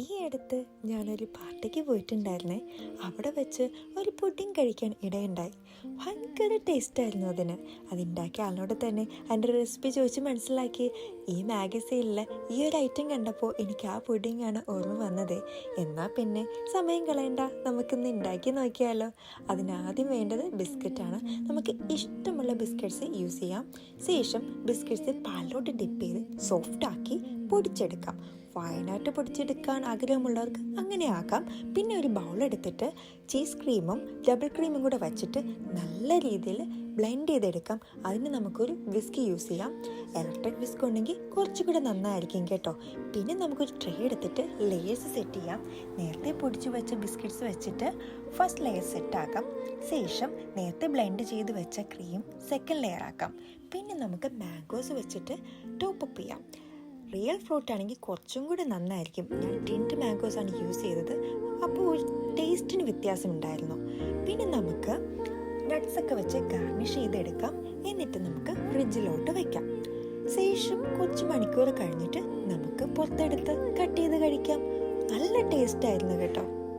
ഈ അടുത്ത് ഞാനൊരു പാർട്ടിക്ക് പോയിട്ടുണ്ടായിരുന്നേ. അവിടെ വെച്ച് ഒരു പുഡിങ് കഴിക്കാൻ ഇടയുണ്ടായി. ഭയങ്കര ടേസ്റ്റായിരുന്നു അതിന്. അതുണ്ടാക്കിയ ആളിനോട് തന്നെ അതിൻ്റെ റെസിപ്പി ചോദിച്ച് മനസ്സിലാക്കി. ഈ മാഗസീനിൽ ഈ ഒരു ഐറ്റം കണ്ടപ്പോൾ എനിക്ക് ആ പുഡിങ്ങാണ് ഓർമ്മ വന്നത്. എന്നാൽ പിന്നെ സമയം കളയണ്ട, നമുക്കിന്ന് ഉണ്ടാക്കി നോക്കിയാലോ. അതിനാദ്യം വേണ്ടത് ബിസ്ക്കറ്റാണ്. നമുക്ക് ഇഷ്ടമുള്ള ബിസ്ക്കറ്റ്സ് യൂസ് ചെയ്യാം. ശേഷം ബിസ്ക്കറ്റ്സ് പാലിലോട്ട് ഡിപ്പ് ചെയ്ത് സോഫ്റ്റാക്കി പൊടിച്ചെടുക്കാം. ഫൈനായിട്ട് പൊടിച്ചെടുക്കാൻ ആഗ്രഹമുള്ളവർക്ക് അങ്ങനെ ആക്കാം. പിന്നെ ഒരു ബൗളെടുത്തിട്ട് ചീസ് ക്രീമും ഡബിൾ ക്രീമും കൂടെ വച്ചിട്ട് നല്ല രീതിയിൽ ബ്ലെൻഡ് ചെയ്തെടുക്കാം. അതിന് നമുക്കൊരു വിസ്ക് യൂസ് ചെയ്യാം. ഇലക്ട്രിക് വിസ്ക് ഉണ്ടെങ്കിൽ കുറച്ചുകൂടെ നന്നായിരിക്കും കേട്ടോ. പിന്നെ നമുക്കൊരു ട്രേ എടുത്തിട്ട് ലെയേഴ്സ് സെറ്റ് ചെയ്യാം. നേരത്തെ പൊടിച്ച് വെച്ച ബിസ്ക്കറ്റ്സ് വെച്ചിട്ട് ഫസ്റ്റ് ലെയർ സെറ്റാക്കാം. ശേഷം നേരത്തെ ബ്ലെൻഡ് ചെയ്ത് വെച്ച ക്രീം സെക്കൻഡ് ലെയർ ആക്കാം. പിന്നെ നമുക്ക് മാംഗോസ് വെച്ചിട്ട് ടോപ്പപ്പ് ചെയ്യാം. റിയൽ ഫ്രൂട്ട് ആണെങ്കിൽ കുറച്ചും കൂടെ നന്നായിരിക്കും. ഞാൻ ടിൻറ്റ് മാംഗോസ് ആണ് യൂസ് ചെയ്തത്. അപ്പോൾ ഒരു ടേസ്റ്റിന് വ്യത്യാസം ഉണ്ടായിരുന്നു. പിന്നെ നമുക്ക് നട്ട്സൊക്കെ വെച്ച് ഗാർണിഷ് ചെയ്തെടുക്കാം. എന്നിട്ട് നമുക്ക് ഫ്രിഡ്ജിലോട്ട് വയ്ക്കാം. ശേഷം കുറച്ച് മണിക്കൂർ കഴിഞ്ഞിട്ട് നമുക്ക് പുറത്തെടുത്ത് കട്ട് ചെയ്ത് കഴിക്കാം. നല്ല ടേസ്റ്റ് ആയിരുന്നു കേട്ടോ.